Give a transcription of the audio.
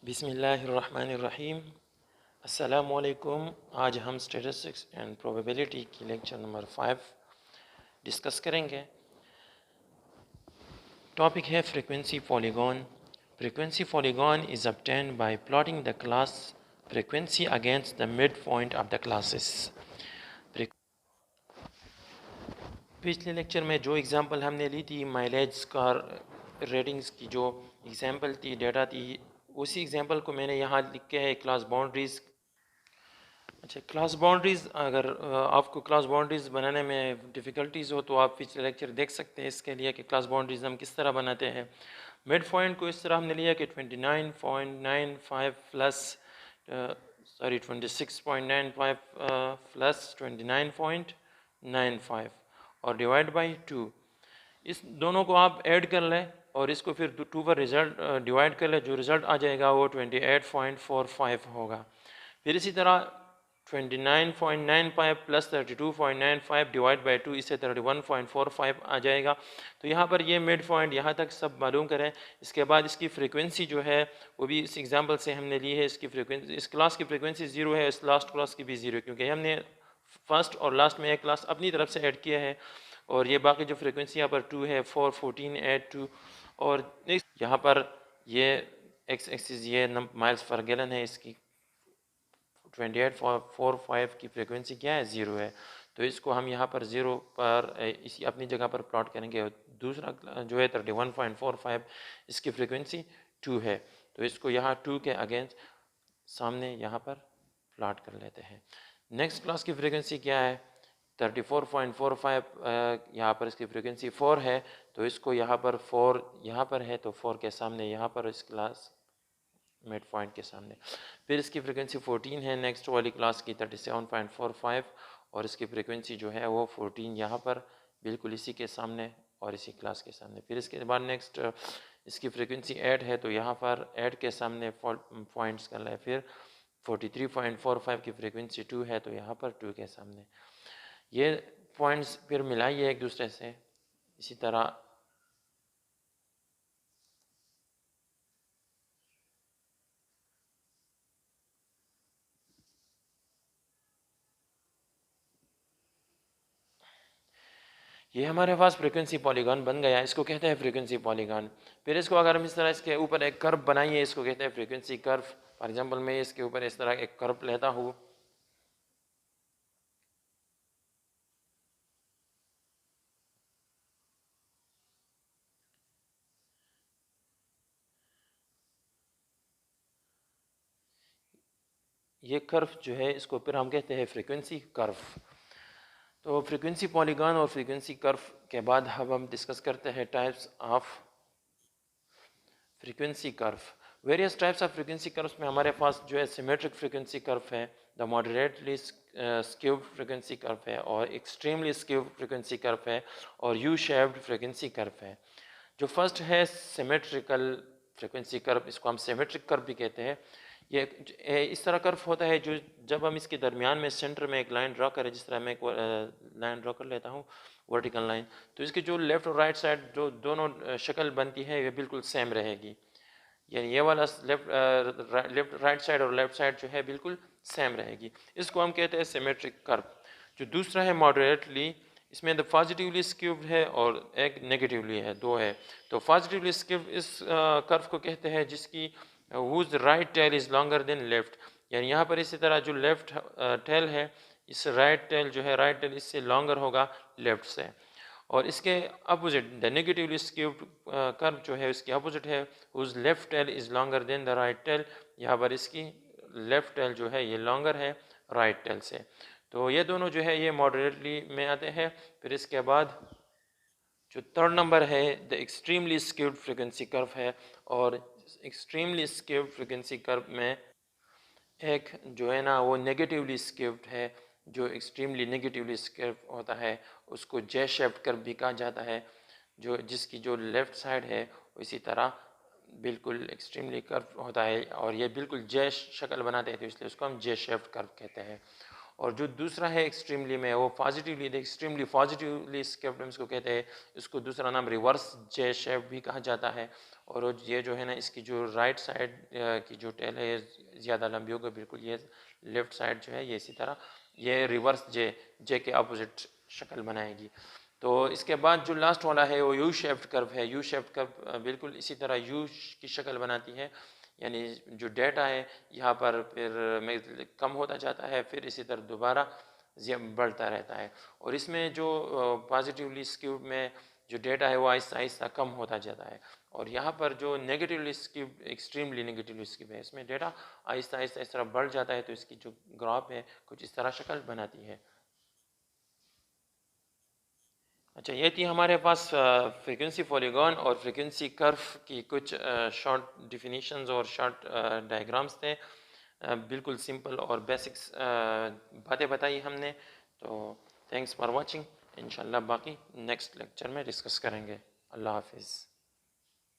बिस्मिल्लाहिर्रहमानिर्रहीम। अस्सलामुअलैकुम। आज हम स्टैटिस्टिक्स एंड प्रोबेबिलिटी की लेक्चर नंबर 5 डिस्कस करेंगे। टॉपिक है frequency polygon. Frequency polygon is obtained by plotting the class frequency against the midpoint of the classes। पिछले लेक्चर में जो एग्ज़ाम्पल हमने ली थी माइलेज कार रेटिंग्स की, जो एग्ज़ाम्पल थी, डेटा थी, उसी एग्ज़ाम्पल को मैंने यहाँ लिख के है क्लास बाउंड्रीज़। अच्छा, क्लास बाउंड्रीज़, अगर आपको क्लास बाउंड्रीज़ बनाने में डिफ़िकल्टीज़ हो तो आप पिछले लेक्चर देख सकते हैं इसके लिए कि क्लास बाउंड्रीज़ हम किस तरह बनाते हैं। मिड पॉइंट को इस तरह हमने लिया कि 29.95 प्लस 26.95 प्लस 29.95 और डिवाइड बाई 2। इस दोनों को आप ऐड कर लें और इसको फिर 2 पर रिज़ल्ट डिवाइड कर लें, जो रिज़ल्ट आ जाएगा वो 28.45 होगा। फिर इसी तरह 29.95 प्लस 32.95 डिवाइड बाई 2, इससे 31.45 आ जाएगा। तो यहाँ पर ये मिड पॉइंट यहाँ तक सब मालूम करें। इसके बाद इसकी फ्रीक्वेंसी जो है वो भी इस एग्जांपल से हमने ली है। इसकी फ्रीक्वेंसी, इस क्लास की फ्रीक्वेंसी 0 है, इस लास्ट क्लास की भी 0 है, क्योंकि हमने फर्स्ट और लास्ट में एक क्लास अपनी तरफ से ऐड किया है। और ये बाकी जो फ्रीक्वेंसी यहाँ पर 2 है, 4, 14, 8, 2। और नेक्स्ट यहाँ पर ये एक्स एक्सिस ये माइल्स पर गैलन है, इसकी 28.45 की फ्रीक्वेंसी क्या है, 0 है। तो इसको हम यहाँ पर 0 पर इसी अपनी जगह पर प्लॉट करेंगे। और दूसरा जो है 31.45, इसकी फ्रीक्वेंसी 2 है, तो इसको यहाँ 2 के अगेंस्ट सामने यहाँ पर प्लॉट कर लेते हैं। नेक्स्ट क्लास की फ्रीक्वेंसी क्या है, 34.45, यहाँ पर इसकी फ्रीक्वेंसी 4 है, तो इसको यहाँ पर 4 यहाँ पर है, तो 4 के सामने यहाँ पर इस क्लास मिड पॉइंट के सामने। फिर इसकी फ्रीक्वेंसी 14 है नेक्स्ट वाली क्लास की 37.45, और इसकी फ्रीक्वेंसी जो है वो 14 यहाँ पर बिल्कुल इसी के सामने और इसी क्लास के सामने। फिर इसके बाद नेक्स्ट इसकी फ्रीक्वेंसी 8 है, तो यहाँ पर 8 के सामने पॉइंट्स कर लें। फिर 43.45 की फ्रीक्वेंसी 2 है, तो यहाँ पर 2 के सामने। ये पॉइंट्स फिर मिलाइए एक दूसरे से। इसी तरह ये हमारे पास फ्रीक्वेंसी पॉलीगॉन बन गया, इसको कहते हैं फ्रीक्वेंसी पॉलीगॉन। फिर इसको अगर हम इस तरह इसके ऊपर एक कर्व बनाइए, इसको कहते हैं फ्रीक्वेंसी कर्व। फॉर एग्जांपल मैं इसके ऊपर इस तरह एक कर्व लेता हूँ। ये कर्व जो है इसको फिर हम कहते हैं फ्रीक्वेंसी कर्व। तो फ्रीक्वेंसी पॉलीगॉन और फ्रीक्वेंसी कर्व के बाद अब हम डिस्कस करते हैं types of frequency curve. Various types of frequency curves में हमारे पास जो है सिमेट्रिक फ्रीक्वेंसी कर्व है, the moderately skewed frequency curve है, और एक्सट्रीमली स्क्यूड फ्रीक्वेंसी कर्व है, और यू शेप्ड फ्रीक्वेंसी कर्व है। जो फर्स्ट है सिमेट्रिकल फ्रीक्वेंसी कर्व, इसको हम सिमेट्रिक कर्व भी कहते हैं। ये इस तरह कर्व होता है जो जब हम इसके दरमियान में सेंटर में एक लाइन ड्रॉ करें, जिस तरह मैं एक लाइन ड्रॉ कर लेता हूँ, वर्टिकल लाइन, तो इसकी जो लेफ़्ट और राइट साइड जो दोनों शक्ल बनती है ये बिल्कुल सेम रहेगी। यानी ये वाला लेफ्ट राइट साइड और लेफ्ट साइड जो है बिल्कुल सेम रहेगी। इसको हम कहते हैं सिमेट्रिक कर्व। जो दूसरा है मॉडरेटली, इसमें द पॉजिटिवली स्क्यूब्ड है और एक नेगेटिवली है, दो है। तो पॉजिटिवली स्क्यूब्ड इस कर्व को कहते हैं जिसकी whose right tail is longer than left। यानी यहाँ पर इसी तरह जो लेफ्ट टेल है, इस राइट टेल जो है, राइट टेल इससे लॉन्गर होगा लेफ्ट से। और इसके अपोजिट द नेगेटिवली स्क्यूब्ड कर्व जो है इसकी अपोजिट है, whose left tail is longer than the right tail। यहाँ पर इसकी लेफ्ट टेल जो है ये लॉन्गर है राइट टेल से। तो ये दोनों जो है ये मॉडरेटली में आते हैं। फिर इसके बाद जो थर्ड नंबर है the extremely skewed frequency curve है, और एक्सट्रीमली स्क्यूड फ्रीक्वेंसी कर्व में एक जो है ना वो नेगेटिवली स्क्यूड है। जो एक्सट्रीमली नेगेटिवली स्क्यूड होता है उसको जे शेप्ड कर्व भी कहा जाता है, जो जिसकी जो लेफ्ट साइड है इसी तरह बिल्कुल एक्सट्रीमली कर्व होता है, और ये बिल्कुल जे शक्ल बनाते हैं, तो इसलिए उसको हम जे शेप्ड कर्व कहते हैं। और जो दूसरा है एक्सट्रीमली में वो पॉजिटिवली एक्सट्रीमली पॉजिटिवली स्केप्ड इसको कहते हैं। इसको दूसरा नाम रिवर्स जे शेप भी कहा जाता है। और ये जो है ना इसकी जो राइट साइड की जो टेल है ज़्यादा लंबी होगी बिल्कुल, ये लेफ्ट साइड जो है ये इसी तरह ये रिवर्स जे के अपोजिट शक्ल बनाएगी। तो इसके बाद जो लास्ट वाला है वो यू शेप्ड कर्व है। यू शेप्ड कर्व बिल्कुल इसी तरह यू की शक्ल बनाती है, यानी जो डेटा है यहाँ पर फिर कम होता जाता है, फिर इसी तरह दोबारा बढ़ता रहता है। और इसमें जो पॉजिटिवली स्क्यूड में जो डेटा है वो आहिस्ता आहिस्ता कम होता जाता है। और यहाँ पर जो negatively skewed extremely negatively skewed है इसमें डेटा आहिस्ता आहिस्ता इस तरह बढ़ जाता है। तो इसकी जो ग्राफ है कुछ इस तरह शक्ल बनाती है। अच्छा, ये थी हमारे पास फ्रीक्वेंसी पॉलीगॉन और फ्रीक्वेंसी कर्व की कुछ शॉर्ट डिफिनीशंस और शॉर्ट डायग्राम्स थे। बिल्कुल सिंपल और बेसिक्स बातें बताई हमने। तो थैंक्स फॉर वाचिंग। इंशाल्लाह बाकी नेक्स्ट लेक्चर में डिस्कस करेंगे। अल्लाह हाफिज़।